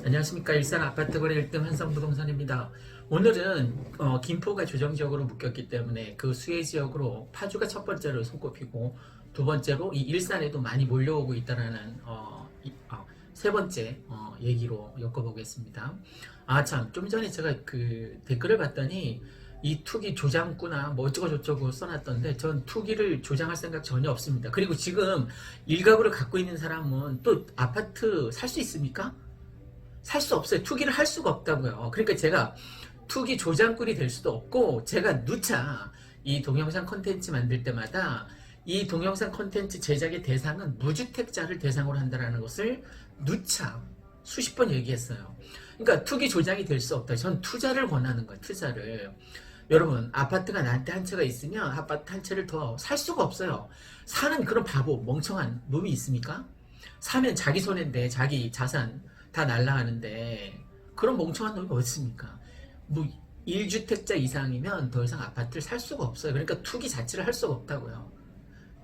안녕하십니까. 일산 아파트 거래 1등 한성부동산입니다. 오늘은 김포가 조정지역으로 묶였기 때문에 그 수혜 지역으로 파주가 첫 번째로 손꼽히고 두 번째로 이 일산에도 많이 몰려오고 있다라는 세 번째 얘기로 엮어보겠습니다. 아 참, 좀 전에 제가 그 댓글을 봤더니 이 투기 조장구나 뭐 어쩌고 저쩌고 써놨던데 전 투기를 조장할 생각 전혀 없습니다. 그리고 지금 일가구를 갖고 있는 사람은 또 아파트 살 수 있습니까? 살 수 없어요. 투기를 할 수가 없다고요. 그러니까 제가 투기 조장꾼이 될 수도 없고, 제가 누차 이 동영상 콘텐츠 만들 때마다 이 동영상 콘텐츠 제작의 대상은 무주택자를 대상으로 한다는 것을 누차 수십 번 얘기했어요. 그러니까 투기 조장이 될 수 없다. 전 투자를 권하는 거예요. 투자를. 여러분, 아파트가 나한테 한 채가 있으면 아파트 한 채를 더 살 수가 없어요. 사는 그런 바보 멍청한 놈이 있습니까? 사면 자기 손해인데 자기 자산 다 날라가는데 그런 멍청한 놈이 어디 있습니까? 뭐 1주택자 이상이면 더 이상 아파트를 살 수가 없어요. 그러니까 투기 자체를 할 수가 없다고요.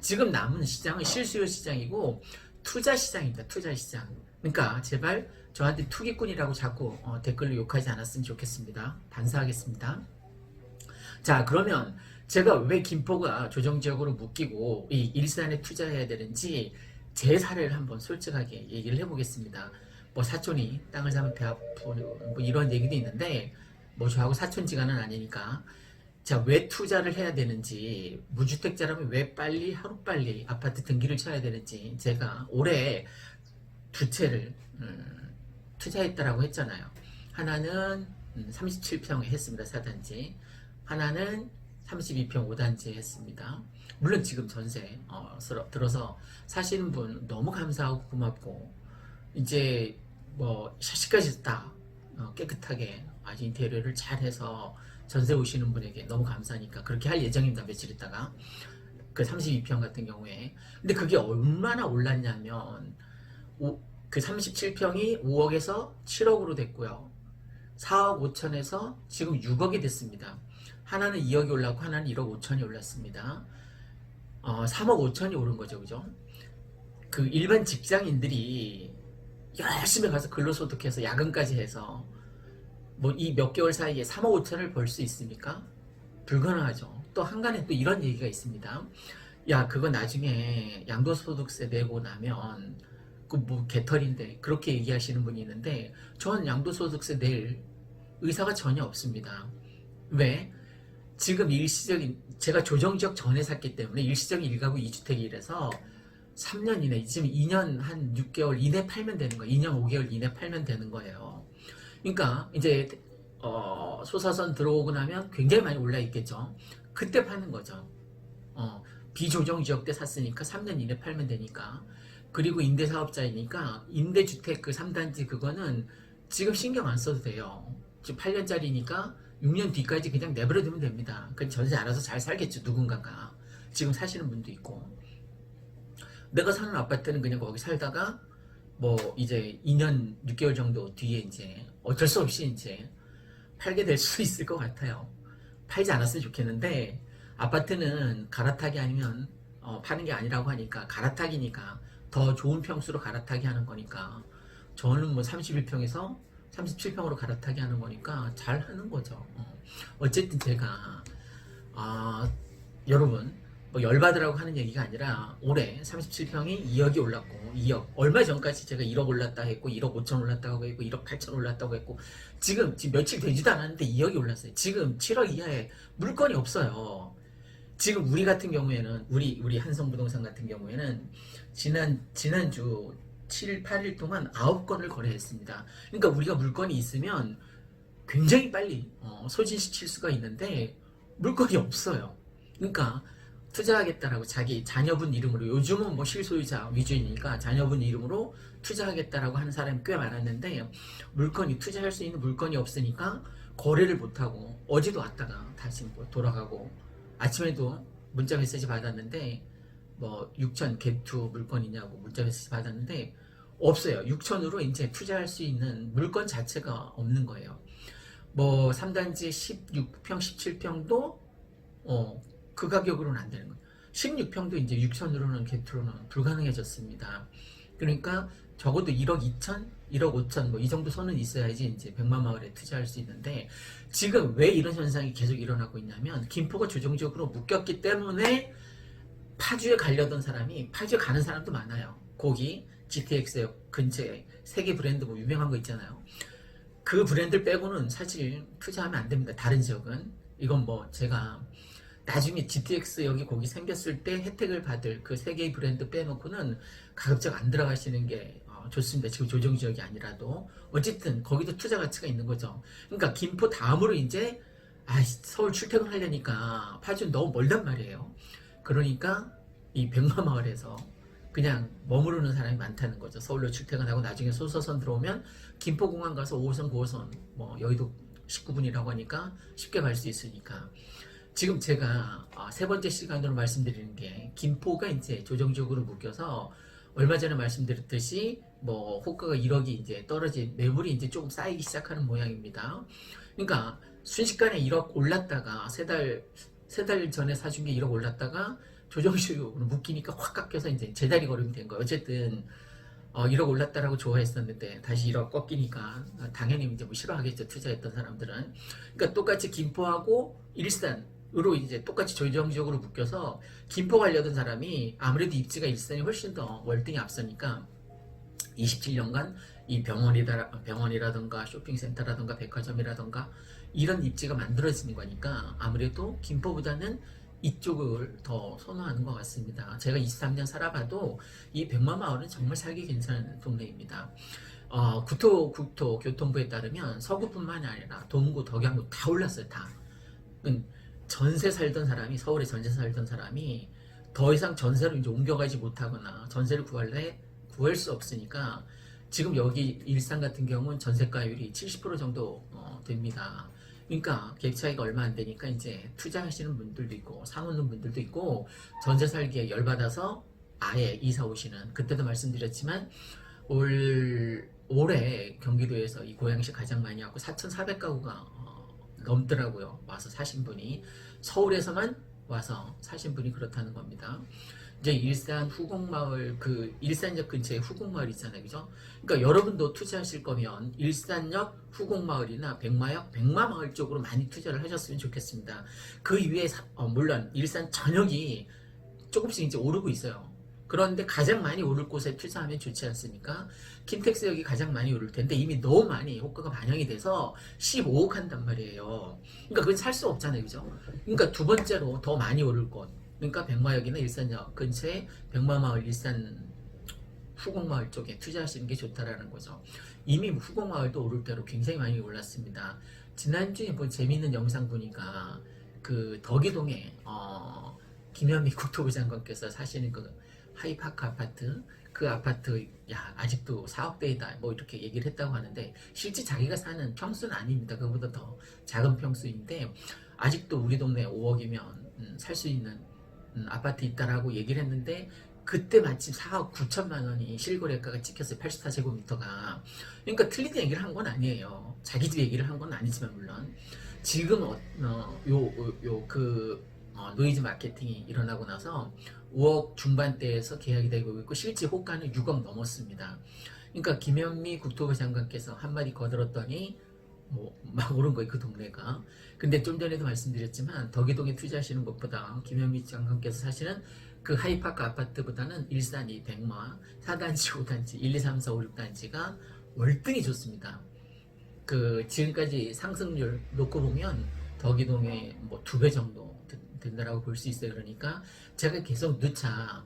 지금 남은 시장은 실수요 시장이고 투자 시장입니다. 투자 시장. 그러니까 제발 저한테 투기꾼이라고 자꾸 댓글로 욕하지 않았으면 좋겠습니다. 반사하겠습니다. 자, 그러면 제가 왜 김포가 조정지역으로 묶이고 이 일산에 투자해야 되는지 제 사례를 한번 솔직하게 얘기를 해보겠습니다. 뭐 사촌이 땅을 사면 배 아프고 뭐 이런 얘기도 있는데 뭐 저하고 사촌지간은 아니니까, 자, 왜 투자를 해야 되는지, 무주택자라면 왜 빨리 하루빨리 아파트 등기를 쳐야 되는지 제가 올해 두 채를 투자했다라고 했잖아요. 하나는 37평에 했습니다. 4단지. 하나는 32평 5단지에 했습니다. 물론 지금 전세 들어서 사시는 분 너무 감사하고 고맙고, 이제 뭐 샤시까지 다 깨끗하게 아주 인테리어를 잘 해서 전세 오시는 분에게 너무 감사하니까 그렇게 할 예정입니다. 며칠 있다가. 그 32평 같은 경우에. 근데 그게 얼마나 올랐냐면 그 37평이 5억에서 7억으로 됐고요. 4억 5천에서 지금 6억이 됐습니다. 하나는 2억이 올랐고 하나는 1억 5천이 올랐습니다. 3억 5천이 오른 거죠. 그죠? 그 일반 직장인들이 열심히 가서 근로소득해서 야근까지 해서 뭐 이 몇 개월 사이에 3억 5천을 벌 수 있습니까? 불가능하죠. 또 한간에 또 이런 얘기가 있습니다. 야, 그거 나중에 양도소득세 내고 나면 그 뭐 개털인데, 그렇게 얘기하시는 분이 있는데 전 양도소득세 낼 의사가 전혀 없습니다. 왜? 지금 일시적인, 제가 조정지역 전에 샀기 때문에 일시적인 1가구 2주택이라서 3년 이내, 지금 2년 한 6개월 이내 팔면 되는 거예요. 2년 5개월 이내 팔면 되는 거예요. 그러니까 이제 소사선 들어오고 나면 굉장히 많이 올라 있겠죠. 그때 파는 거죠. 비조정 지역 때 샀으니까 3년 이내 팔면 되니까. 그리고 임대사업자이니까 임대주택 그 3단지 그거는 지금 신경 안 써도 돼요. 지금 8년짜리니까 6년 뒤까지 그냥 내버려두면 됩니다. 그 전세 알아서 잘 살겠죠. 누군가가. 지금 사시는 분도 있고. 내가 사는 아파트는 그냥 거기 살다가 뭐 이제 2년 6개월 정도 뒤에 이제 어쩔 수 없이 이제 팔게 될 수 있을 것 같아요. 팔지 않았으면 좋겠는데, 아파트는 갈아타기 아니면 파는 게 아니라고 하니까, 갈아타기니까 더 좋은 평수로 갈아타기 하는 거니까, 저는 뭐 31평에서 37평으로 갈아타기 하는 거니까 잘 하는 거죠. 어쨌든 제가 여러분, 뭐 열받으라고 하는 얘기가 아니라 올해 37평이 2억이 올랐고, 2억 얼마 전까지 제가 1억 올랐다 했고 1억 5천 올랐다고 했고 1억 8천 올랐다고 했고, 지금 며칠 되지도 않았는데 2억이 올랐어요. 지금 7억 이하에 물건이 없어요. 지금 우리 같은 경우에는, 우리 한성부동산 같은 경우에는 지난주 7일 8일 동안 9건을 거래했습니다. 그러니까 우리가 물건이 있으면 굉장히 빨리 소진시킬 수가 있는데 물건이 없어요. 그러니까 투자하겠다라고 자기 자녀분 이름으로, 요즘은 뭐 실소유자 위주이니까 자녀분 이름으로 투자하겠다라고 하는 사람이 꽤 많았는데, 물건이, 투자할 수 있는 물건이 없으니까 거래를 못하고 어제도 왔다가 다시 뭐 돌아가고, 아침에도 문자 메시지 받았는데 뭐 6천 겟투 물건 있냐고 문자 메시지 받았는데 없어요. 6천으로 이제 투자할 수 있는 물건 자체가 없는 거예요. 뭐 3단지 16평 17평도 그 가격으로는 안 되는 거예요. 16평도 이제 6천으로는 겟투로는 불가능해졌습니다. 그러니까 적어도 1억 2천, 1억 5천 뭐 이 정도 선은 있어야지 이제 백마마을에 투자할 수 있는데 지금 왜 이런 현상이 계속 일어나고 있냐면 김포가 조정적으로 묶였기 때문에 파주에 가려던 사람이 파주에 가는 사람도 많아요. 거기 GTX역 근처에 세계 브랜드 뭐 유명한 거 있잖아요. 그 브랜드를 빼고는 사실 투자하면 안 됩니다. 다른 지역은. 이건 뭐 제가 나중에 GTX 여기 거기 생겼을 때 혜택을 받을 그 세 개의 브랜드 빼놓고는 가급적 안 들어가시는 게 좋습니다. 지금 조정 지역이 아니라도. 어쨌든 거기도 투자 가치가 있는 거죠. 그러니까 김포 다음으로 이제 서울 출퇴근하려니까 파주는 너무 멀단 말이에요. 그러니까 이 백마마을에서 그냥 머무르는 사람이 많다는 거죠. 서울로 출퇴근하고 나중에 소서선 들어오면 김포공항 가서 5호선, 9호선, 뭐 여의도 19분이라고 하니까 쉽게 갈 수 있으니까. 지금 제가 세 번째 시간으로 말씀드리는 게 김포가 이제 조정적으로 묶여서 얼마 전에 말씀드렸듯이 뭐 호가가 1억이 이제 떨어진 매물이 이제 조금 쌓이기 시작하는 모양입니다. 그러니까 순식간에 1억 올랐다가 세 달 전에 사준 게 1억 올랐다가 조정식으로 묶이니까 확 깎여서 이제 제자리 걸음이 된 거예요. 어쨌든 1억 올랐다라고 좋아했었는데 다시 1억 꺾이니까 당연히 이제 뭐 싫어하겠죠. 투자했던 사람들은. 그러니까 똑같이 김포하고 일산으로 이제 똑같이 조정적으로 묶여서 김포 가려던 사람이 아무래도 입지가 일산이 훨씬 더 월등히 앞서니까 27년간 이 병원이라든가 쇼핑센터라든가 백화점이라든가 이런 입지가 만들어지는 거니까 아무래도 김포보다는 이쪽을 더 선호하는 것 같습니다. 제가 23년 살아봐도 이 백마마을은 정말 살기 괜찮은 동네입니다. 국토교통부에 따르면 서구뿐만 아니라 동구, 덕양구 다 올랐어요. 다. 전세 살던 사람이 서울에 전세 살던 사람이 더 이상 전세로 이제 옮겨가지 못하거나 전세를 구할 수 없으니까 지금 여기 일산 같은 경우는 전세가율이 70% 정도 됩니다. 그러니까 갭 차이가 얼마 안 되니까 이제 투자하시는 분들도 있고 사놓는 분들도 있고 전세 살기에 열받아서 아예 이사 오시는. 그때도 말씀드렸지만 올해 경기도에서 이 고양시 가장 많이 왔고 4,400가구가 넘더라고요. 와서 사신 분이. 서울에서만 와서 사신 분이 그렇다는 겁니다. 이제 일산 후곡마을, 그 일산역 근처에 후곡마을 있잖아요, 그죠? 그러니까 여러분도 투자하실 거면 일산역 후곡마을이나 백마마을 쪽으로 많이 투자를 하셨으면 좋겠습니다. 그 위에 물론 일산 전역이 조금씩 이제 오르고 있어요. 그런데 가장 많이 오를 곳에 투자하면 좋지 않습니까? 킨텍스역이 가장 많이 오를 텐데 이미 너무 많이 호가가 반영이 돼서 15억 한단 말이에요. 그러니까 그건 살 수 없잖아요, 그죠? 그러니까 두 번째로 더 많이 오를 곳. 그러니까 백마역이나 일산역 근처에 백마마을, 일산 후곡마을 쪽에 투자하시는 게 좋다라는 거죠. 이미 후곡마을도 오를 대로 굉장히 많이 올랐습니다. 지난주에 뭐 재미있는 영상 보니까 그 덕이동에 김현미 국토부 장관께서 사시는 그 하이파크 아파트, 그 아파트 아직도 4억대이다 뭐 이렇게 얘기를 했다고 하는데 실제 자기가 사는 평수는 아닙니다. 그보다 더 작은 평수인데 아직도 우리 동네 5억이면 살 수 있는 아파트 있다라고 얘기를 했는데 그때 마침 4억 9천만 원이 실거래가가 찍혔어요. 84제곱미터가. 그러니까 틀린 얘기를 한 건 아니에요. 자기들 얘기를 한 건 아니지만 물론 지금 노이즈 마케팅이 일어나고 나서 5억 중반대에서 계약이 되고 있고 실제 호가는 6억 넘었습니다. 그러니까 김현미 국토부 장관께서 한마디 거들었더니 막 오른 거예요, 그 동네가. 근데 좀 전에도 말씀드렸지만 덕이동에 투자하시는 것보다 김현미 장관께서 사시는 그 하이파크 아파트보다는 일산이 백마 4단지, 5단지, 1, 2, 3, 4, 5, 6단지가 월등히 좋습니다. 그 지금까지 상승률 놓고 보면 덕이동에 뭐 2배 정도 된다라고 볼 수 있어요. 그러니까 제가 계속 누차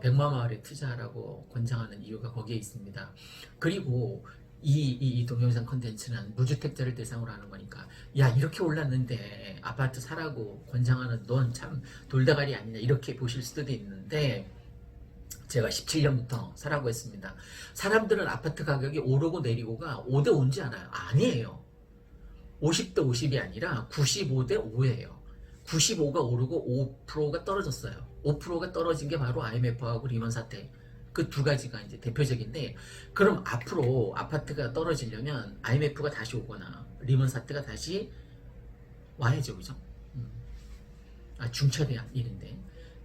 백마마을에 투자하라고 권장하는 이유가 거기에 있습니다. 그리고 이 동영상 컨텐츠는 무주택자를 대상으로 하는 거니까 이렇게 올랐는데 아파트 사라고 권장하는 넌 참 돌다가리 아니냐 이렇게 보실 수도 있는데 제가 17년부터 사라고 했습니다. 사람들은 아파트 가격이 오르고 내리고가 5대 5인지 알아요? 아니에요. 50대 50이 아니라 95대 5예요. 95가 오르고 5%가 떨어졌어요. 5%가 떨어진 게 바로 IMF하고 리먼 사태. 그 두 가지가 이제 대표적인데 그럼 앞으로 아파트가 떨어지려면 IMF가 다시 오거나 리먼 사태가 다시 와야죠, 그죠? 중차대한 일인데.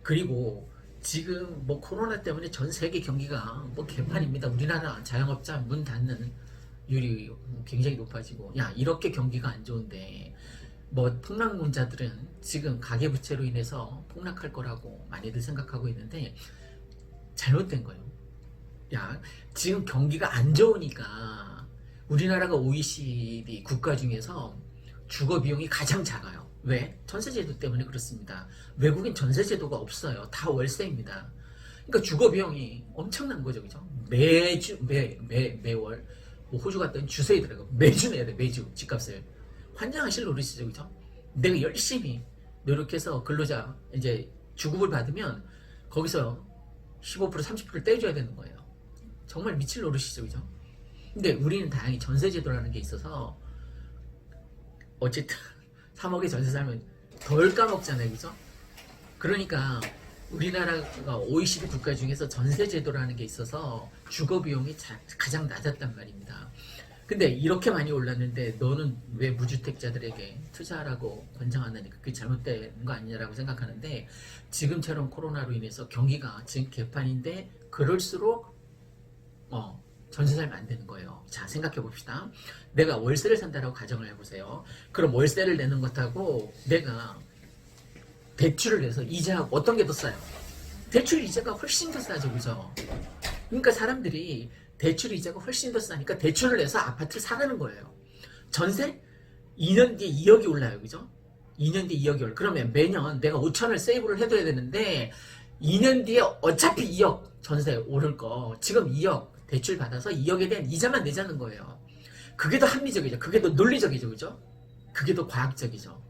그리고 지금 뭐 코로나 때문에 전 세계 경기가 뭐 개판입니다. 우리나라 자영업자 문 닫는 율이 굉장히 높아지고, 야, 이렇게 경기가 안 좋은데 뭐 폭락론자들은 지금 가계부채로 인해서 폭락할 거라고 많이들 생각하고 있는데 잘못된 거예요. 야, 지금 경기가 안 좋으니까 우리나라가 OECD 국가 중에서 주거 비용이 가장 작아요. 왜? 전세제도 때문에 그렇습니다. 외국엔 전세제도가 없어요. 다 월세입니다. 그러니까 주거 비용이 엄청난 거죠, 그죠? 매월 뭐 호주 갔더니 주세이더라고. 매주 내야 돼, 매주 집값을. 환장하실 노릇이죠, 그죠? 내가 열심히 노력해서 근로자 이제 주급을 받으면 거기서 15% 30%를 떼줘야 되는 거예요. 정말 미칠 노릇이죠, 그죠? 근데 우리는 다행히 전세제도라는 게 있어서 어쨌든 3억에 전세 살면 덜 까먹잖아요, 그죠? 그러니까 우리나라가 OECD 국가 중에서 전세제도라는 게 있어서 주거 비용이 가장 낮았단 말입니다. 근데 이렇게 많이 올랐는데 너는 왜 무주택자들에게 투자하라고 권장하느냐, 그게 잘못된 거 아니냐라고 생각하는데, 지금처럼 코로나로 인해서 경기가 지금 개판인데 그럴수록 전세 살면 안 되는 거예요. 자, 생각해 봅시다. 내가 월세를 산다라고 가정을 해보세요. 그럼 월세를 내는 것하고 내가 대출을 내서 이자하고 어떤 게 더 싸요? 대출 이자가 훨씬 더 싸죠, 그죠? 그러니까 사람들이 대출 이자가 훨씬 더 싸니까 대출을 내서 아파트를 사라는 거예요. 전세? 2년 뒤에 2억이 올라요, 그죠? 2년 뒤에 2억이 올라. 그러면 매년 내가 5천을 세이브를 해둬야 되는데 2년 뒤에 어차피 2억 전세 오를 거 지금 2억 대출 받아서 2억에 대한 이자만 내자는 거예요. 그게 더 합리적이죠. 그게 더 논리적이죠, 그죠? 그게 더 과학적이죠.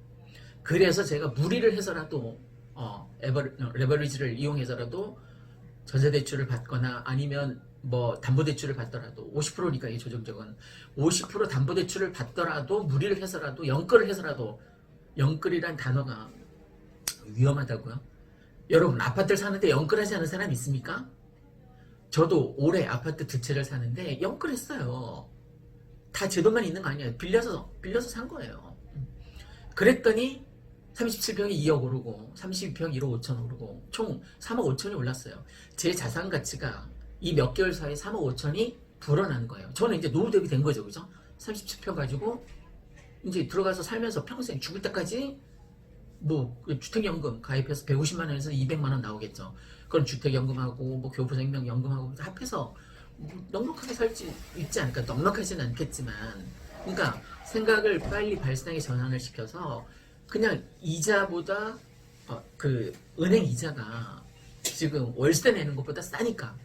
그래서 제가 무리를 해서라도 레버리지를 이용해서라도 전세대출을 받거나 아니면 뭐 담보대출을 받더라도 50%니까 이 조정적은 50% 담보대출을 받더라도 무리를 해서라도 영끌을 해서라도, 영끌이란 단어가 위험하다고요? 여러분, 아파트를 사는데 영끌하지 않은 사람 있습니까? 저도 올해 아파트 두 채를 사는데 영끌했어요. 다 제 돈만 있는 거 아니에요. 빌려서 산 거예요. 그랬더니 37평이 2억 오르고 32평 1억 5천 오르고 총 3억 5천이 올랐어요. 제 자산 가치가 이 몇 개월 사이에 3억 5천이 불어난 거예요. 저는 이제 노후 대비 된 거죠, 그죠? 37평 가지고 이제 들어가서 살면서 평생 죽을 때까지 뭐 주택연금 가입해서 150만 원에서 200만 원 나오겠죠. 그럼 주택연금하고 뭐 교부생명연금하고 합해서 뭐 넉넉하게 살지 있지 않을까? 넉넉하지는 않겠지만, 그러니까 생각을 빨리 발상의 전환을 시켜서 그냥 이자보다 그 은행 이자가 지금 월세 내는 것보다 싸니까,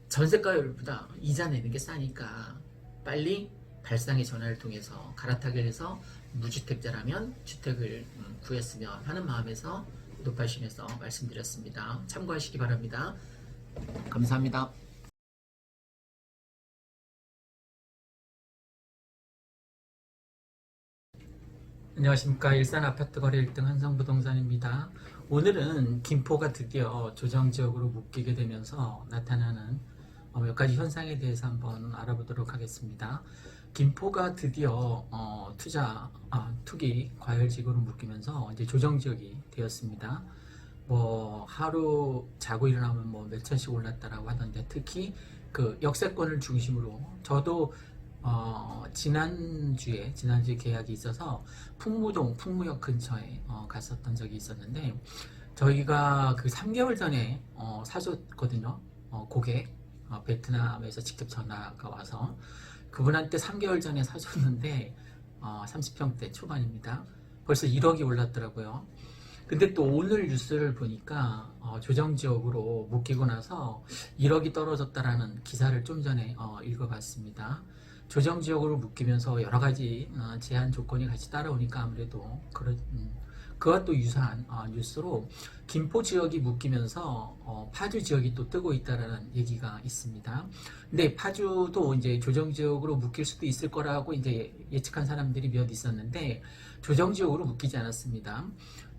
전세가율보다 이자 내는 게 싸니까 빨리 발상의 전환을 통해서 갈아타기를 해서 무주택자라면 주택을 구했으면 하는 마음에서 높아심에서 말씀드렸습니다. 참고하시기 바랍니다. 감사합니다. 안녕하십니까. 일산 아파트 거래 1등 한성부동산입니다. 오늘은 김포가 드디어 조정지역으로 묶이게 되면서 나타나는 몇 가지 현상에 대해서 한번 알아보도록 하겠습니다. 김포가 드디어 투기 과열지구로 묶이면서 이제 조정지역이 되었습니다. 뭐 하루 자고 일어나면 뭐 몇천씩 올랐다라고 하던데, 특히 그 역세권을 중심으로 저도 지난주에 계약이 있어서 풍무역 근처에 갔었던 적이 있었는데, 저희가 그 3개월 전에 사줬거든요. 고객 베트남에서 직접 전화가 와서 그분한테 3개월 전에 사줬는데 30평대 초반입니다. 벌써 1억이 올랐더라고요. 근데 또 오늘 뉴스를 보니까 조정지역으로 묶이고 나서 1억이 떨어졌다라는 기사를 좀 전에 읽어봤습니다. 조정지역으로 묶이면서 여러 가지 제한 조건이 같이 따라오니까 아무래도 그와 또 유사한 뉴스로 김포 지역이 묶이면서 파주 지역이 또 뜨고 있다라는 얘기가 있습니다. 근데 파주도 이제 조정 지역으로 묶일 수도 있을 거라고 이제 예측한 사람들이 몇 있었는데 조정 지역으로 묶이지 않았습니다.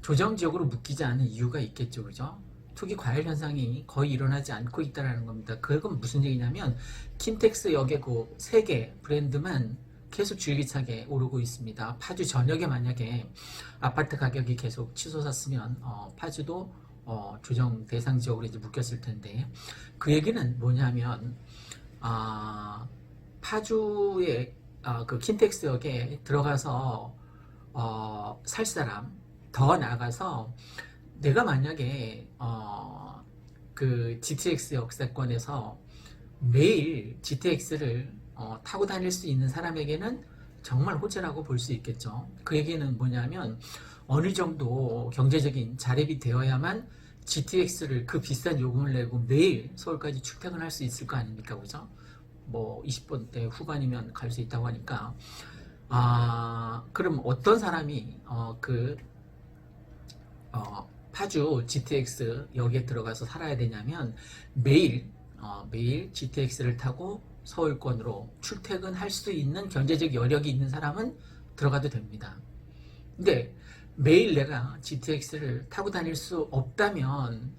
조정 지역으로 묶이지 않은 이유가 있겠죠, 그죠? 투기 과열 현상이 거의 일어나지 않고 있다라는 겁니다. 그건 무슨 얘기냐면 킨텍스 역의 그 3개 브랜드만 계속 줄기차게 오르고 있습니다. 파주 전역에 만약에 아파트 가격이 계속 치솟았으면 파주도 조정 대상 지역으로 이제 묶였을 텐데, 그 얘기는 뭐냐면 파주의 그 킨텍스역에 들어가서 살 사람, 더 나아가서 내가 만약에 그 GTX 역세권에서 매일 GTX를 타고 다닐 수 있는 사람에게는 정말 호재라고 볼 수 있겠죠. 그 얘기는 뭐냐면 어느 정도 경제적인 자립이 되어야만 GTX를 그 비싼 요금을 내고 매일 서울까지 출퇴근할 수 있을 거 아닙니까, 그죠? 뭐 20번대 후반이면 갈 수 있다고 하니까 그럼 어떤 사람이 파주 GTX 역에 들어가서 살아야 되냐면 매일 GTX를 타고 서울권으로 출퇴근할 수 있는 경제적 여력이 있는 사람은 들어가도 됩니다. 근데 매일 내가 GTX를 타고 다닐 수 없다면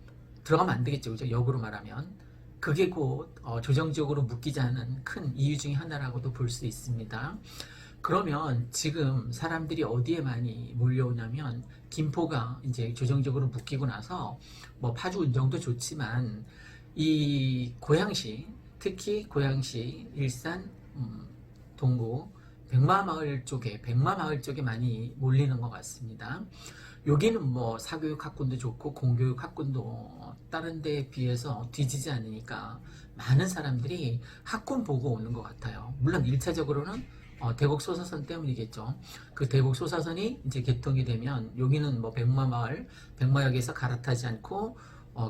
들어가면 안 되겠죠, 그죠? 역으로 말하면 그게 곧 조정지역으로 묶이지 않은 큰 이유 중에 하나라고도 볼 수 있습니다. 그러면 지금 사람들이 어디에 많이 몰려오냐면 김포가 이제 조정적으로 묶이고 나서 뭐 파주 운정도 좋지만 이 고양시, 특히 고양시, 일산, 동구, 백마마을 쪽에 많이 몰리는 것 같습니다. 여기는 뭐 사교육 학군도 좋고 공교육 학군도 다른 데에 비해서 뒤지지 않으니까 많은 사람들이 학군 보고 오는 것 같아요. 물론 1차적으로는 대곡 소사선 때문이겠죠. 그 대곡 소사선이 이제 개통이 되면 여기는 뭐 백마마을, 백마역에서 갈아타지 않고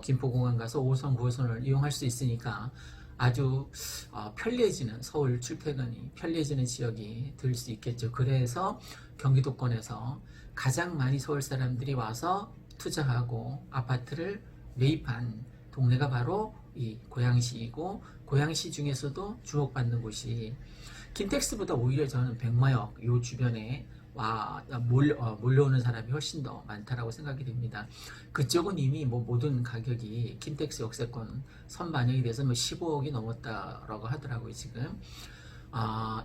김포공항 가서 5호선, 9호선을 이용할 수 있으니까 아주 편리해지는, 서울 출퇴근이 편리해지는 지역이 될 수 있겠죠. 그래서 경기도권에서 가장 많이 서울 사람들이 와서 투자하고 아파트를 매입한 동네가 바로 이 고양시이고, 고양시 중에서도 주목받는 곳이 킨텍스보다 오히려 저는 백마역 요 주변에 몰려오는 사람이 훨씬 더 많다라고 생각이 됩니다. 그쪽은 이미 뭐 모든 가격이 킨텍스 역세권 선반영이 돼서 뭐 15억이 넘었다라고 하더라고요, 지금.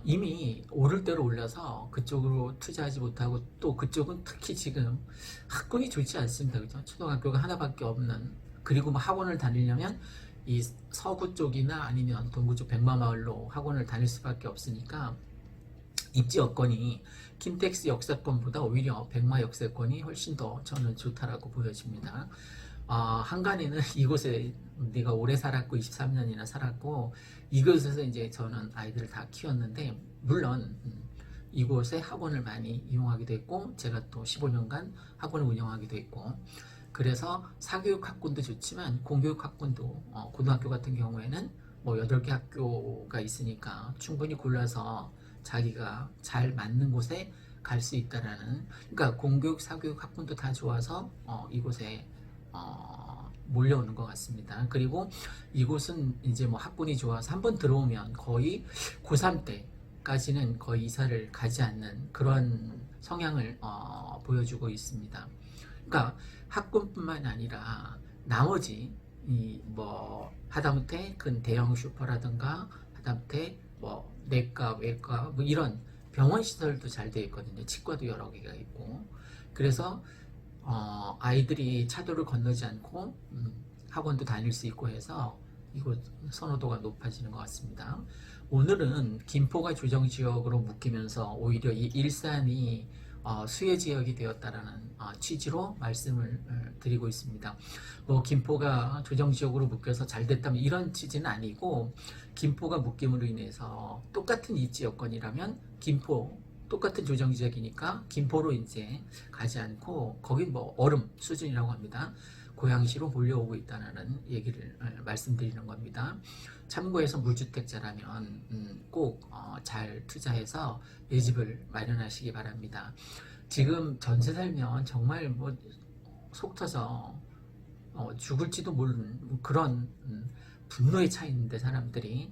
이미 오를 대로 올려서 그쪽으로 투자하지 못하고, 또 그쪽은 특히 지금 학군이 좋지 않습니다. 그죠? 초등학교가 하나밖에 없는, 그리고 뭐 학원을 다니려면 이 서구 쪽이나 아니면 동구 쪽 백마마을로 학원을 다닐 수밖에 없으니까 입지 여건이 킨텍스 역세권보다 오히려 백마 역세권이 훨씬 더 저는 좋다라고 보여집니다. 한간에는 이곳에 내가 오래 살았고 23년이나 살았고 이곳에서 이제 저는 아이들을 다 키웠는데, 물론 이곳에 학원을 많이 이용하기도 했고 제가 또 15년간 학원을 운영하기도 했고, 그래서 사교육 학군도 좋지만 공교육 학군도 고등학교 같은 경우에는 뭐 8개 학교가 있으니까 충분히 골라서 자기가 잘 맞는 곳에 갈 수 있다라는, 그러니까 공교육, 사교육 학군도 다 좋아서 이곳에 몰려오는 것 같습니다. 그리고 이곳은 이제 뭐 학군이 좋아서 한번 들어오면 거의 고3 때까지는 거의 이사를 가지 않는 그런 성향을 보여주고 있습니다. 그러니까 학군뿐만 아니라 나머지 뭐 하다못해 큰 대형 슈퍼라든가 하다못해 뭐 내과, 외과 뭐 이런 병원 시설도 잘 되어 있거든요. 치과도 여러 개가 있고. 그래서 아이들이 차도를 건너지 않고 학원도 다닐 수 있고 해서 이곳 선호도가 높아지는 것 같습니다. 오늘은 김포가 조정지역으로 묶이면서 오히려 이 일산이 수혜지역이 되었다라는 취지로 말씀을 드리고 있습니다. 김포가 조정지역으로 묶여서 잘 됐다면 이런 취지는 아니고, 김포가 묶임으로 인해서 똑같은 입지 여건이라면 김포 똑같은 조정지역이니까 김포로 이제 가지 않고 거긴 뭐 얼음 수준이라고 합니다. 고양시로 몰려오고 있다는 얘기를 말씀드리는 겁니다. 참고해서 무주택자라면 꼭 잘 투자해서 내 집을 마련하시기 바랍니다. 지금 전세 살면 정말 뭐 속 터져 죽을지도 모르는 그런 분노에 차 있는데 사람들이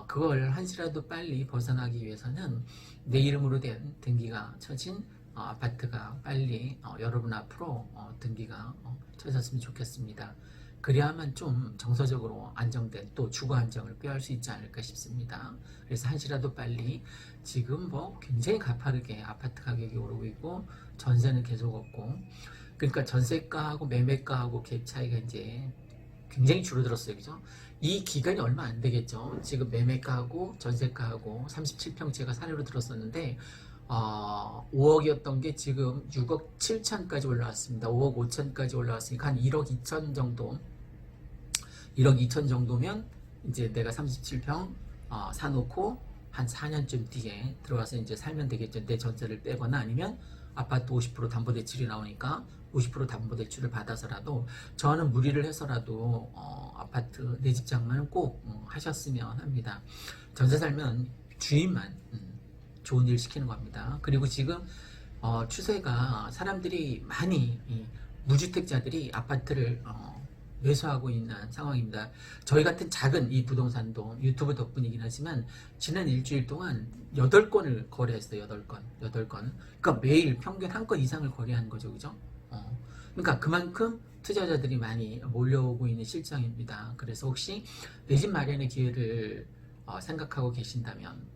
그걸 한시라도 빨리 벗어나기 위해서는 내 이름으로 된 등기가 쳐진 아파트가 빨리 여러분 앞으로 등기가 쳐졌으면 좋겠습니다. 그래야만 좀 정서적으로 안정된, 또 주거 안정을 꾀할 수 있지 않을까 싶습니다. 그래서 한시라도 빨리, 지금 뭐 굉장히 가파르게 아파트 가격이 오르고 있고 전세는 계속 없고 그러니까 전세가하고 매매가하고 갭 차이가 이제 굉장히 줄어들었어요. 그죠? 이 기간이 얼마 안 되겠죠. 지금 매매가하고 전세가하고 37평 제가 사례로 들었었는데 5억이었던 게 지금 6억 7천까지 올라왔습니다. 5억 5천까지 올라왔으니까 한 1억 2천 정도, 1억 2천 정도면 이제 내가 37평 사놓고 한 4년쯤 뒤에 들어와서 이제 살면 되겠죠. 내 전세를 빼거나 아니면 아파트 50% 담보대출이 나오니까 50% 담보대출을 받아서라도 저는 무리를 해서라도 아파트 내 집 장만을 꼭 하셨으면 합니다. 전세 살면 주인만 좋은 일 시키는 겁니다. 그리고 지금 추세가 사람들이 많이 무주택자들이 아파트를 매수하고 있는 상황입니다. 저희 같은 작은 이 부동산도 유튜브 덕분이긴 하지만 지난 일주일 동안 8건을 거래했어요. 8건. 그러니까 매일 평균 한 건 이상을 거래한 거죠. 그죠? 그러니까 그만큼 투자자들이 많이 몰려오고 있는 실정입니다. 그래서 혹시 내 집 마련의 기회를 생각하고 계신다면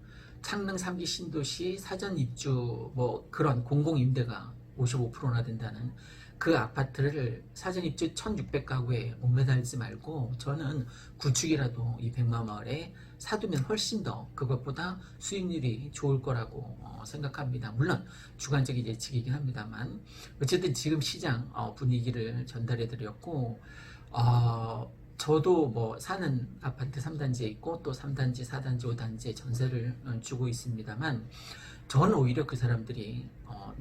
창릉 3기 신도시 사전 입주 뭐 그런 공공임대가 55%나 된다는 그 아파트를 사전 입주 1600가구에 못 매달지 말고 저는 구축이라도 이 백마마을에 사두면 훨씬 더 그것보다 수익률이 좋을 거라고 생각합니다. 물론 주관적인 예측이긴 합니다만 어쨌든 지금 시장 분위기를 전달해 드렸고 저도 뭐 사는 아파트 3단지에 있고 또 3단지, 4단지, 5단지에 전세를 주고 있습니다만 저는 오히려 그 사람들이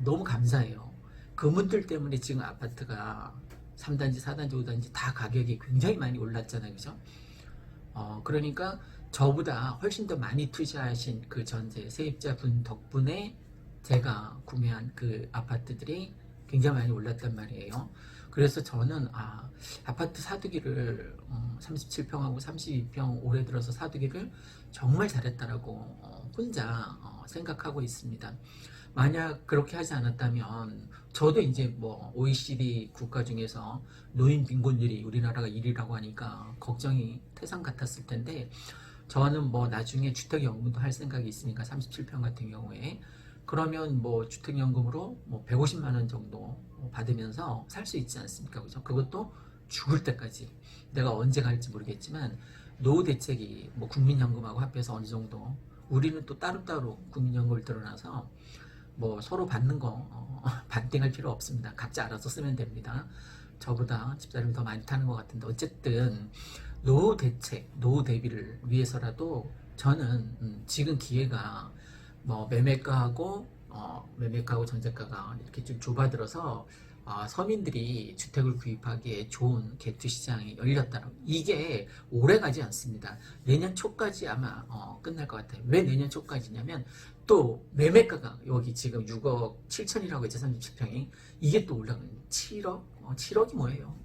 너무 감사해요. 그분들 때문에 지금 아파트가 3단지, 4단지, 5단지 다 가격이 굉장히 많이 올랐잖아요. 그죠? 그러니까 저보다 훨씬 더 많이 투자하신 그 전세 세입자분 덕분에 제가 구매한 그 아파트들이 굉장히 많이 올랐단 말이에요. 그래서 저는 아파트 사두기를 37평하고 32평 올해 들어서 사두기를 정말 잘했다라고 혼자 생각하고 있습니다. 만약 그렇게 하지 않았다면 저도 이제 뭐 OECD 국가 중에서 노인 빈곤율이 우리나라가 1위라고 하니까 걱정이 태산 같았을 텐데 저는 뭐 나중에 주택연금도 할 생각이 있으니까 37평 같은 경우에 그러면 뭐 주택연금으로 뭐 150만 원 정도 받으면서 살 수 있지 않습니까? 그죠? 그것도 죽을 때까지 내가 언제 갈지 모르겠지만 노후 대책이 뭐 국민연금하고 합해서 어느 정도 우리는 또 따로따로 국민연금을 들어놔서 뭐 서로 받는 거 반띵할 필요 없습니다. 각자 알아서 쓰면 됩니다. 저보다 집사람이 더 많이 타는 것 같은데 어쨌든 노후 대책, 노후 대비를 위해서라도 저는 지금 기회가 뭐 매매가하고 전세가가 이렇게 좀 좁아들어서 서민들이 주택을 구입하기에 좋은 갭투 시장이 열렸다는 이게 오래 가지 않습니다. 내년 초까지 아마 끝날 것 같아요. 왜 내년 초까지냐면 또 매매가가 여기 지금 6억 7천이라고 했죠. 37평이 이게 또 올라가는 7억? 7억이 뭐예요?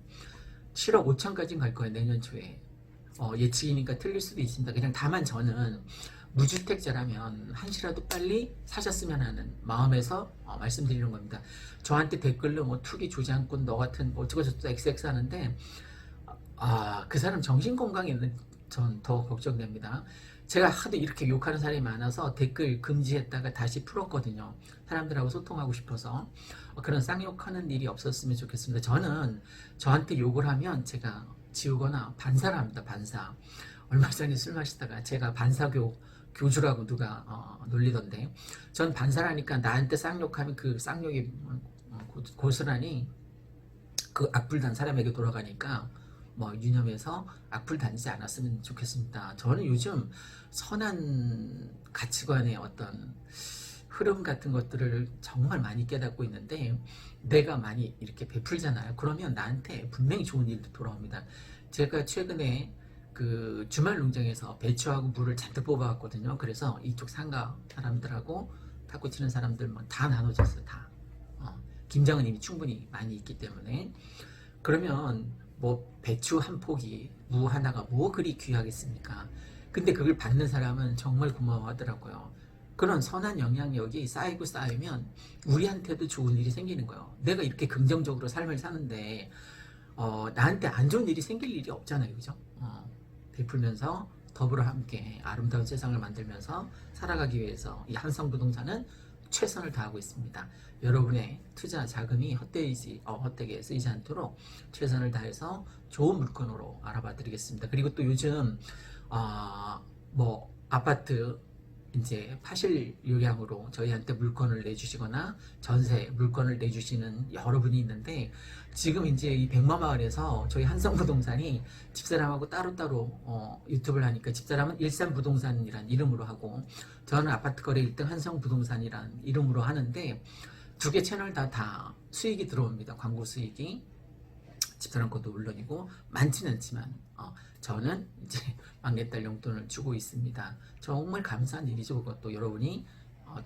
7억 5천까지 갈 거예요. 내년 초에. 예측이니까 틀릴 수도 있습니다. 그냥 다만 저는 무주택자라면 한시라도 빨리 사셨으면 하는 마음에서 말씀드리는 겁니다. 저한테 댓글로 뭐 투기 조장꾼 너 같은 뭐 어쩌고저쩌고 XX 하는데 그 사람 정신건강에는 전 더 걱정됩니다. 제가 하도 이렇게 욕하는 사람이 많아서 댓글 금지했다가 다시 풀었거든요. 사람들하고 소통하고 싶어서 그런 쌍욕하는 일이 없었으면 좋겠습니다. 저는 저한테 욕을 하면 제가 지우거나 반사를 합니다. 반사. 얼마 전에 술 마시다가 제가 반사교 교주라고 누가 놀리던데 전 반사라니까 나한테 쌍욕하면 그 쌍욕이 고스란히 그 악플 단 사람에게 돌아가니까 뭐 유념해서 악플 다니지 않았으면 좋겠습니다. 저는 요즘 선한 가치관의 어떤 흐름 같은 것들을 정말 많이 깨닫고 있는데 내가 많이 이렇게 베풀잖아요. 그러면 나한테 분명히 좋은 일도 돌아옵니다. 제가 최근에 그 주말 농장에서 배추하고 물을 잔뜩 뽑아왔거든요. 그래서 이쪽 상가 사람들하고 탁구 치는 사람들 다 나눠줬어요. 다. 김장은 이미 충분히 많이 있기 때문에 그러면 뭐 배추 한 포기, 무 하나가 뭐 그리 귀하겠습니까? 근데 그걸 받는 사람은 정말 고마워하더라고요. 그런 선한 영향력이 쌓이면 우리한테도 좋은 일이 생기는 거예요. 내가 이렇게 긍정적으로 삶을 사는데 나한테 안 좋은 일이 생길 일이 없잖아요. 그죠? 베풀면서 더불어 함께 아름다운 세상을 만들면서 살아가기 위해서 이 한성부동산은 최선을 다하고 있습니다. 여러분의 투자 자금이 헛되게 쓰이지 않도록 최선을 다해서 좋은 물건으로 알아봐 드리겠습니다. 그리고 또 요즘 뭐 아파트 이제 파실 요량으로 저희한테 물건을 내주시거나 전세 물건을 내주시는 여러분이 있는데, 지금 이제 이 백마마을에서 저희 한성부동산이 집사람하고 따로따로 유튜브를 하니까, 집사람은 일산부동산이란 이름으로 하고 저는 아파트거래 1등 한성부동산이란 이름으로 하는데, 두 개 채널 다 수익이 들어옵니다. 광고 수익이. 집사람 것도 물론이고 많지는 않지만 저는 이제 막내딸 용돈을 주고 있습니다. 정말 감사한 일이죠. 그것도 여러분이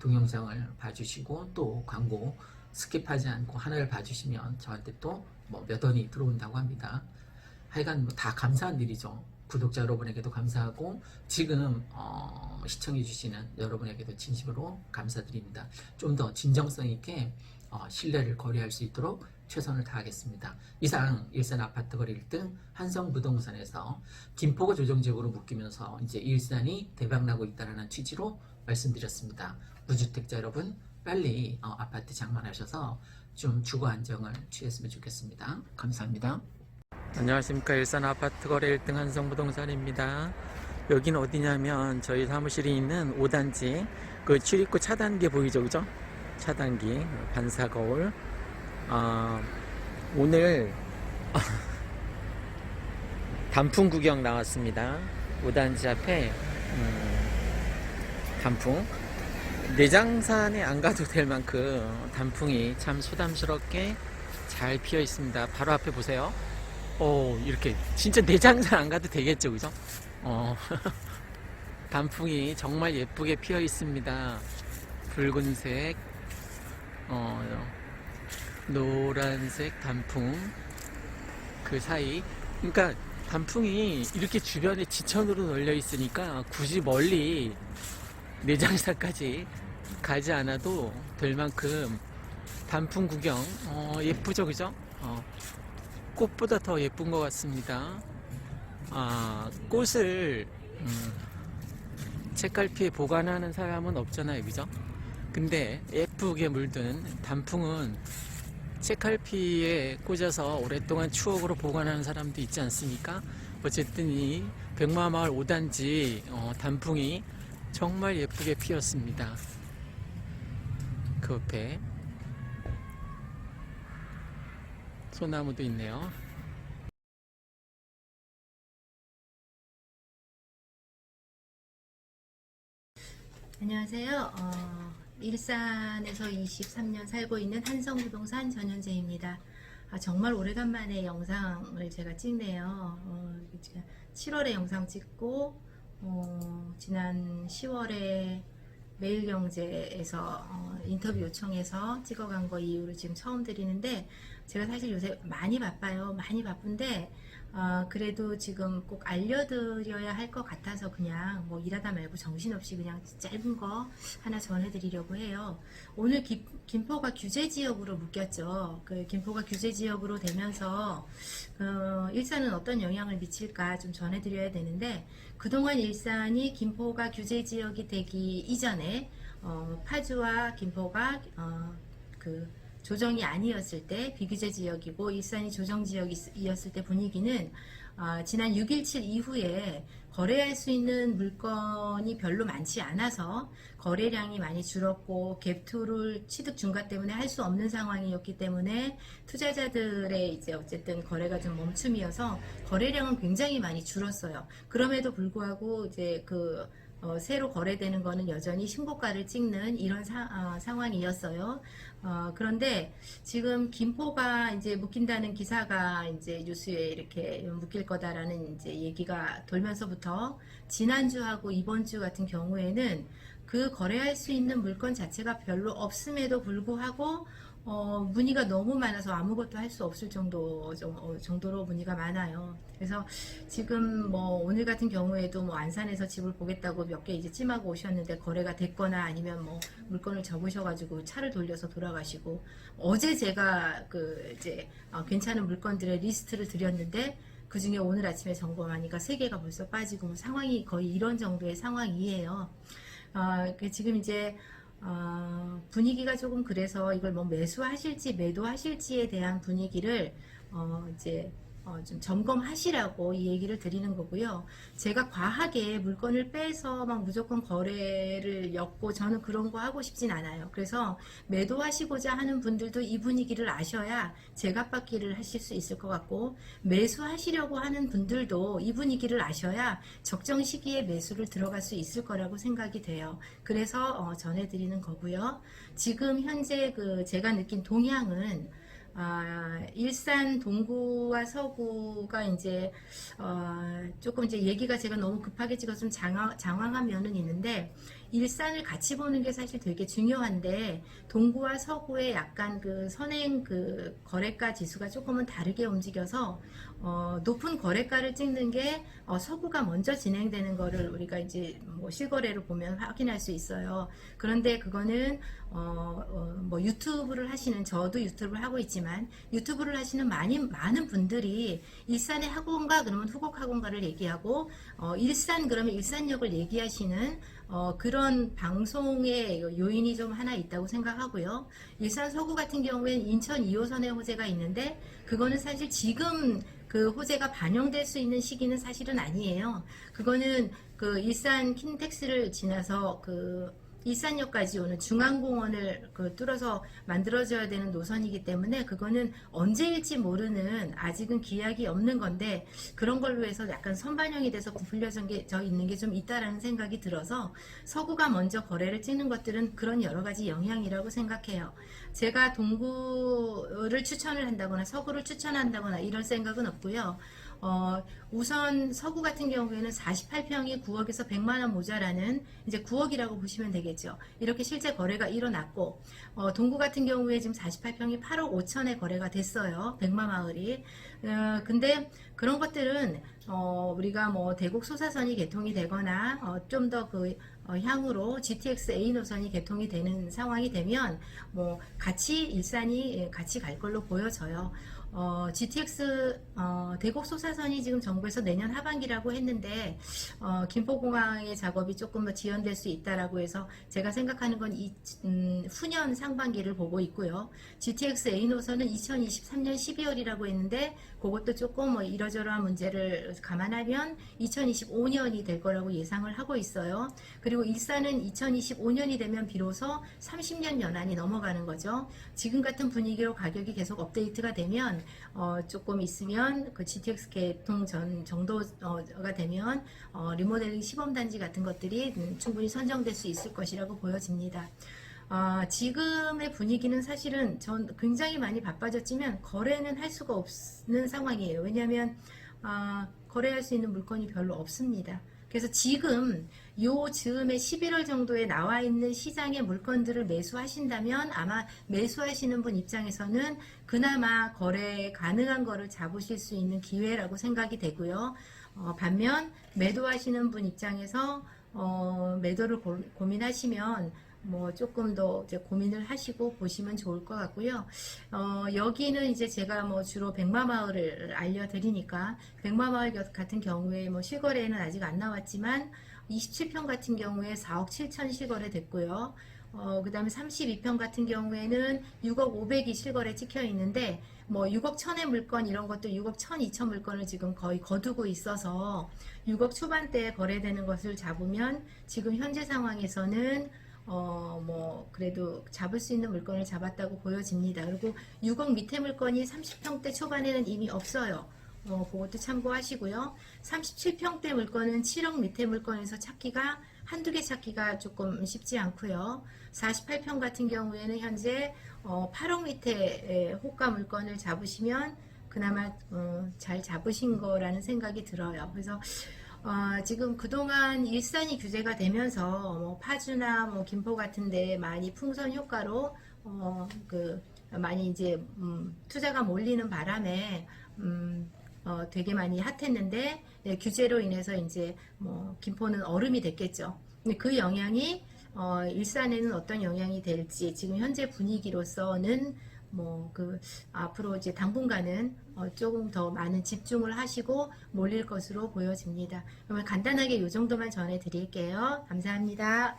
동영상을 봐주시고 또 광고 스킵하지 않고 하나를 봐주시면 저한테 또 뭐 몇 원이 들어온다고 합니다. 하여간 뭐 다 감사한 일이죠. 구독자 여러분에게도 감사하고 지금 시청해 주시는 여러분에게도 진심으로 감사드립니다. 좀 더 진정성 있게 신뢰를 거래할 수 있도록 최선을 다하겠습니다. 이상 일산 아파트 거래 1등 한성부동산에서 김포가 조정지역으로 묶이면서 이제 일산이 대박나고 있다는 취지로 말씀드렸습니다. 무주택자 여러분 빨리 아파트 장만하셔서 좀 주거 안정을 취했으면 좋겠습니다. 감사합니다. 안녕하십니까. 일산 아파트 거래 1등 한성부동산입니다. 여기는 어디냐면 저희 사무실이 있는 5단지 그 출입구 차단기 보이죠, 그죠? 차단기 반사거울. 오늘 단풍 구경 나왔습니다. 5단지 앞에 단풍 내장산에 안 가도 될 만큼 단풍이 참 소담스럽게 잘 피어 있습니다. 바로 앞에 보세요. 이렇게 진짜 내장산 안 가도 되겠죠, 그죠? 단풍이 정말 예쁘게 피어 있습니다. 붉은색, 노란색 단풍 그 사이, 그러니까 단풍이 이렇게 주변에 지천으로 널려 있으니까 굳이 멀리 내장산까지 가지 않아도 될 만큼 단풍 구경 예쁘죠, 그죠? 꽃보다 더 예쁜 것 같습니다. 꽃을 책갈피에 보관하는 사람은 없잖아요, 그죠? 근데 예쁘게 물든 단풍은 책갈피에 꽂아서 오랫동안 추억으로 보관하는 사람도 있지 않습니까? 어쨌든 이 백마마을 5단지 단풍이 정말 예쁘게 피었습니다. 그 옆에 소나무도 있네요. 안녕하세요. 일산에서 23년 살고 있는 한성부동산 전현재입니다. 정말 오래간만에 영상을 제가 찍네요. 7월에 영상 찍고 지난 10월에 매일경제에서 인터뷰 요청해서 찍어간 거 이후로 지금 처음 드리는데, 제가 사실 요새 많이 바빠요. 많이 바쁜데 그래도 지금 꼭 알려드려야 할 것 같아서 그냥 뭐 일하다 말고 정신없이 그냥 짧은 거 하나 전해드리려고 해요. 오늘 김포가 규제지역으로 묶였죠. 그 김포가 규제지역으로 되면서 일산은 어떤 영향을 미칠까 좀 전해드려야 되는데, 그동안 일산이 김포가 규제지역이 되기 이전에 파주와 김포가 그 조정이 아니었을 때 비규제 지역이고 일산이 조정 지역이었을 때 분위기는 지난 6.17 이후에 거래할 수 있는 물건이 별로 많지 않아서 거래량이 많이 줄었고 갭투를 취득 중과 때문에 할 수 없는 상황이었기 때문에 투자자들의 이제 어쨌든 거래가 좀 멈춤이어서 거래량은 굉장히 많이 줄었어요. 그럼에도 불구하고 이제 새로 거래되는 거는 여전히 신고가를 찍는 이런 상황이었어요. 그런데 지금 김포가 이제 묶인다는 기사가 이제 뉴스에 이렇게 묶일 거다라는 이제 얘기가 돌면서부터 지난주하고 이번주 같은 경우에는 그 거래할 수 있는 물건 자체가 별로 없음에도 불구하고 문의가 너무 많아서 아무것도 할 수 없을 정도로 문의가 많아요. 그래서 지금 뭐 오늘 같은 경우에도 뭐 안산에서 집을 보겠다고 몇 개 이제 찜하고 오셨는데 거래가 됐거나 아니면 뭐 물건을 접으셔가지고 차를 돌려서 돌아가시고, 어제 제가 이제 괜찮은 물건들의 리스트를 드렸는데 그 중에 오늘 아침에 점검하니까 3개가 벌써 빠지고, 상황이 거의 이런 정도의 상황이에요. 지금 이제 분위기가 조금 그래서 이걸 뭐 매수하실지 매도하실지에 대한 분위기를 이제 좀 점검하시라고 이 얘기를 드리는 거고요. 제가 과하게 물건을 빼서 막 무조건 거래를 엮고 저는 그런 거 하고 싶진 않아요. 그래서 매도하시고자 하는 분들도 이 분위기를 아셔야 제값받기를 하실 수 있을 것 같고, 매수하시려고 하는 분들도 이 분위기를 아셔야 적정 시기에 매수를 들어갈 수 있을 거라고 생각이 돼요. 그래서 전해드리는 거고요. 지금 현재 제가 느낀 동향은 일산 동구와 서구가 이제 조금 이제 얘기가 제가 너무 급하게 찍어서 좀 장황한 면은 있는데, 일산을 같이 보는 게 사실 되게 중요한데 동구와 서구의 약간 선행 거래가 지수가 조금은 다르게 움직여서 높은 거래가를 찍는 게 서구가 먼저 진행되는 거를 우리가 이제 뭐 실거래로 보면 확인할 수 있어요. 그런데 그거는 뭐 유튜브를 하시는, 저도 유튜브를 하고 있지만 유튜브를 하시는 많은 분들이 일산의 학원가 그러면 후곡 학원가를 얘기하고 일산 그러면 일산역을 얘기하시는 그런 방송의 요인이 좀 하나 있다고 생각하고요. 일산 서구 같은 경우에는 인천 2호선의 호재가 있는데 그거는 사실 지금 그 호재가 반영될 수 있는 시기는 사실은 아니에요. 그거는 일산 킨텍스를 지나서 일산역까지 오는 중앙공원을 뚫어서 만들어져야 되는 노선이기 때문에 그거는 언제일지 모르는, 아직은 기약이 없는 건데 그런 걸로 해서 약간 선반영이 돼서 부풀려져 있는 게 좀 있다라는 생각이 들어서 서구가 먼저 거래를 찍는 것들은 그런 여러 가지 영향이라고 생각해요. 제가 동구를 추천을 한다거나 서구를 추천한다거나 이런 생각은 없고요. 우선 서구 같은 경우에는 48평이 9억에서 100만원 모자라는 이제 9억이라고 보시면 되겠죠. 이렇게 실제 거래가 일어났고, 동구 같은 경우에 지금 48평이 8억 5천에 거래가 됐어요. 백마마을이. 근데 그런 것들은 우리가 뭐 대곡 소사선이 개통이 되거나 좀 더 향후로 GTX A 노선이 개통이 되는 상황이 되면 뭐 같이 일산이 같이 갈 걸로 보여져요. GTX 대곡 소사선이 지금 정부에서 내년 하반기라고 했는데 김포공항의 작업이 조금 더 지연될 수 있다라고 해서 제가 생각하는 건 후년 상반기를 보고 있고요. GTX A 노선은 2023년 12월이라고 했는데 그것도 조금 뭐 이러저러한 문제를 감안하면 2025년이 될 거라고 예상을 하고 있어요. 그리고 일산은 2025년이 되면 비로소 30년 연한이 넘어가는 거죠. 지금 같은 분위기로 가격이 계속 업데이트가 되면 조금 있으면 그 GTX 개통 전 정도가 되면 리모델링 시범단지 같은 것들이 충분히 선정될 수 있을 것이라고 보여집니다. 지금의 분위기는 사실은 전 굉장히 많이 바빠졌지만 거래는 할 수가 없는 상황이에요. 왜냐하면 거래할 수 있는 물건이 별로 없습니다. 그래서 지금 요 즈음에 11월 정도에 나와 있는 시장의 물건들을 매수하신다면 아마 매수하시는 분 입장에서는 그나마 거래 가능한 거를 잡으실 수 있는 기회라고 생각이 되고요. 반면 매도하시는 분 입장에서 매도를 고민하시면 뭐 조금 더 이제 고민을 하시고 보시면 좋을 것 같고요. 여기는 이제 제가 뭐 주로 백마마을을 알려드리니까 백마마을 같은 경우에 뭐 실거래는 아직 안 나왔지만 27평 같은 경우에 4억 7천 실거래 됐고요. 그 다음에 32평 같은 경우에는 6억 500이 실거래 찍혀 있는데 뭐 6억 1000의 물건 이런 것도 6억 1000, 2000 물건을 지금 거의 거두고 있어서 6억 초반대에 거래되는 것을 잡으면 지금 현재 상황에서는 뭐 그래도 잡을 수 있는 물건을 잡았다고 보여집니다. 그리고 6억 밑에 물건이 30평대 초반에는 이미 없어요. 그것도 참고하시고요. 37평대 물건은 7억 밑에 물건에서 찾기가 한두 개 찾기가 조금 쉽지 않고요. 48평 같은 경우에는 현재 8억 밑에 호가 물건을 잡으시면 그나마 잘 잡으신 거라는 생각이 들어요. 그래서 지금 그동안 일산이 규제가 되면서 뭐 파주나 뭐 김포 같은데 많이 풍선 효과로 많이 이제 투자가 몰리는 바람에 되게 많이 핫했는데 규제로 인해서 이제 뭐 김포는 얼음이 됐겠죠. 근데 그 영향이 일산에는 어떤 영향이 될지 지금 현재 분위기로서는 뭐 앞으로 이제 당분간은 조금 더 많은 집중을 하시고 몰릴 것으로 보여집니다. 그러면 간단하게 이 정도만 전해 드릴게요. 감사합니다.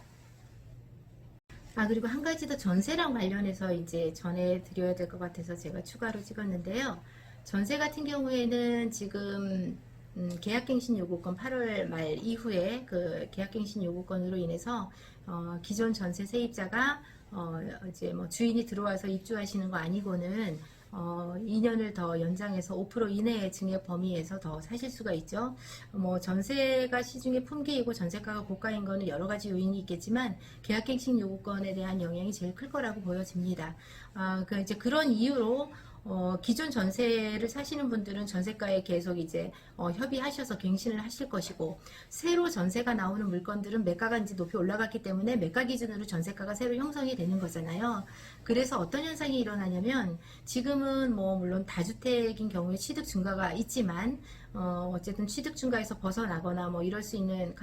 그리고 한 가지 더 전세랑 관련해서 이제 전해드려야 될 것 같아서 제가 추가로 찍었는데요. 전세 같은 경우에는 지금 계약갱신 요구권 8월 말 이후에 그 계약갱신 요구권으로 인해서 기존 전세 세입자가 이제 뭐 주인이 들어와서 입주하시는 거 아니고는 2년을 더 연장해서 5% 이내의 증액 범위에서 더 사실 수가 있죠. 뭐 전세가 시중에 품귀이고 전세가가 고가인 거는 여러 가지 요인이 있겠지만 계약갱신 요구권에 대한 영향이 제일 클 거라고 보여집니다. 이제 그런 이유로 기존 전세를 사시는 분들은 전세가에 계속 이제 협의하셔서 갱신을 하실 것이고, 새로 전세가 나오는 물건들은 매가가 이제 높이 올라갔기 때문에 매가 기준으로 전세가가 새로 형성이 되는 거잖아요. 그래서 어떤 현상이 일어나냐면, 지금은 뭐 물론 다주택인 경우에 취득 증가가 있지만 어쨌든 취득 증가에서 벗어나거나 뭐 이럴 수 있는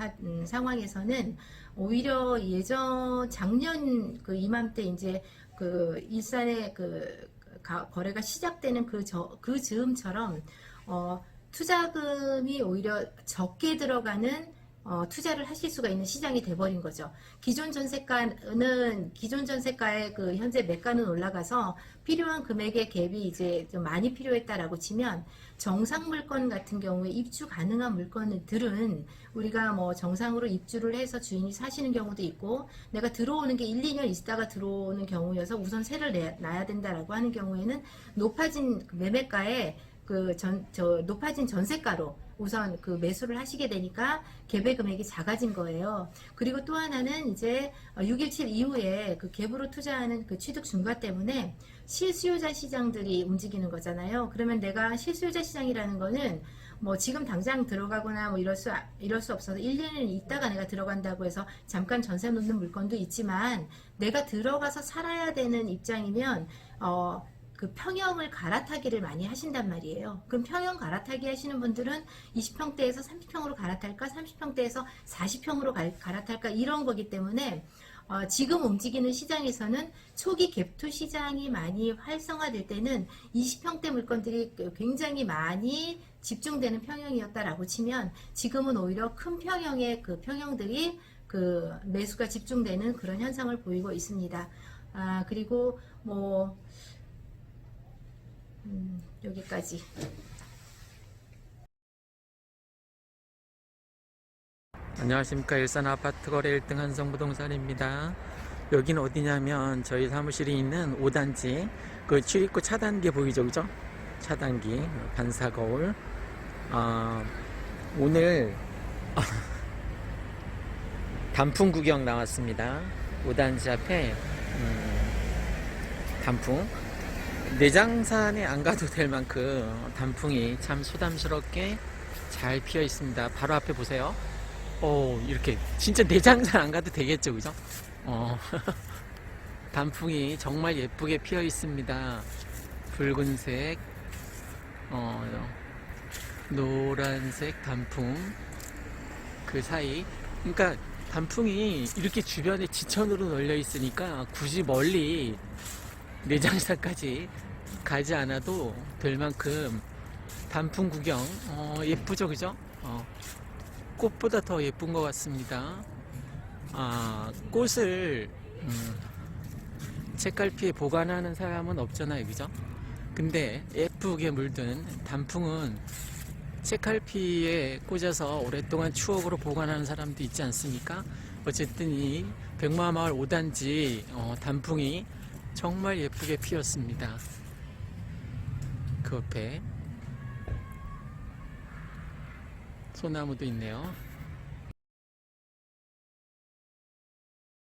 상황에서는 오히려 작년 그 이맘때 이제 그 일산의 거래가 시작되는 그 즈음처럼 투자금이 오히려 적게 들어가는 투자를 하실 수가 있는 시장이 돼버린 거죠. 기존 전세가의 그 현재 매가는 올라가서 필요한 금액의 갭이 이제 좀 많이 필요했다라고 치면, 정상 물건 같은 경우에 입주 가능한 물건들은 우리가 뭐 정상으로 입주를 해서 주인이 사시는 경우도 있고, 내가 들어오는 게 1, 2년 있다가 들어오는 경우여서 우선 세를 놔야 된다라고 하는 경우에는 높아진 매매가에 높아진 전세가로 우선 그 매수를 하시게 되니까 갭의 금액이 작아진 거예요. 그리고 또 하나는 이제 6.17 이후에 그 갭으로 투자하는 그 취득 증가 때문에 실수요자 시장들이 움직이는 거잖아요. 그러면 내가 실수요자 시장이라는 거는 뭐 지금 당장 들어가거나 뭐 이럴 수 없어서 1, 2년 있다가 내가 들어간다고 해서 잠깐 전세 놓는 물건도 있지만, 내가 들어가서 살아야 되는 입장이면 그 평형을 갈아타기를 많이 하신단 말이에요. 그럼 평형 갈아타기 하시는 분들은 20평대에서 30평으로 갈아탈까, 30평대에서 40평으로 갈아탈까, 이런 거기 때문에 지금 움직이는 시장에서는 초기 갭투 시장이 많이 활성화될 때는 20평대 물건들이 굉장히 많이 집중되는 평형이었다라고 치면, 지금은 오히려 큰 평형의 그 평형들이 그 매수가 집중되는 그런 현상을 보이고 있습니다. 그리고 뭐 여기까지. 안녕하십니까. 일산 아파트 거래 1등 한성부동산입니다. 여기는 어디냐면 저희 사무실이 있는 5단지 그 출입구 차단기 보이죠, 그죠? 차단기 반사 거울. 오늘 단풍 구경 나왔습니다. 5단지 앞에 단풍. 내장산에 안 가도 될 만큼 단풍이 참 소담스럽게 잘 피어 있습니다. 바로 앞에 보세요. 이렇게 진짜 내장산 안 가도 되겠죠, 그죠? 단풍이 정말 예쁘게 피어 있습니다. 붉은색, 노란색 단풍 그 사이. 그러니까 단풍이 이렇게 주변에 지천으로 널려 있으니까 굳이 멀리 내장산까지 가지 않아도 될 만큼 단풍 구경 예쁘죠, 그죠? 꽃보다 더 예쁜 것 같습니다. 꽃을 책갈피에 보관하는 사람은 없잖아요, 그죠? 근데 예쁘게 물든 단풍은 책갈피에 꽂아서 오랫동안 추억으로 보관하는 사람도 있지 않습니까? 어쨌든 이 백마마을 5단지 단풍이 정말 예쁘게 피었습니다. 그 옆에 소나무도 있네요.